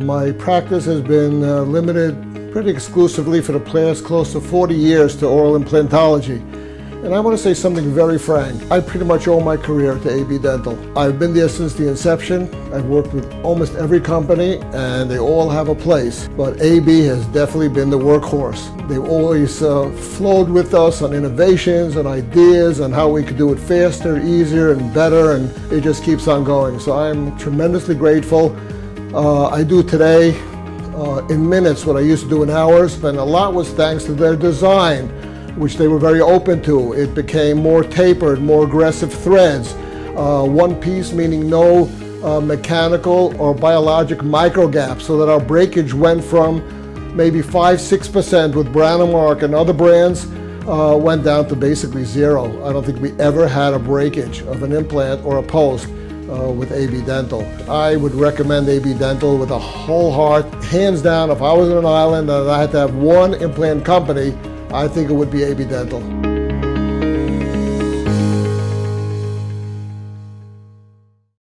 My practice has been limited pretty exclusively for the past close to 40 years to oral implantology. And I want to say something very frank. I pretty much owe my career to AB Dental. I've been there since the inception. I've worked with almost every company and they all have a place. But AB has definitely been the workhorse. They've always flowed with us on innovations and ideas and how we could do it faster, easier, and better, and it just keeps on going. So I'm tremendously grateful. I do today in minutes what I used to do in hours, and a lot was thanks to their design, which they were very open to. It became more tapered, more aggressive threads. One piece, meaning no mechanical or biologic micro gaps, so that our breakage went from maybe 5-6% with Brånemark and other brands, went down to basically zero. I don't think we ever had a breakage of an implant or a post with AB Dental. I would recommend AB Dental with a whole heart. Hands down, if I was on an island and I had to have one implant company, I think it would be AB Dental.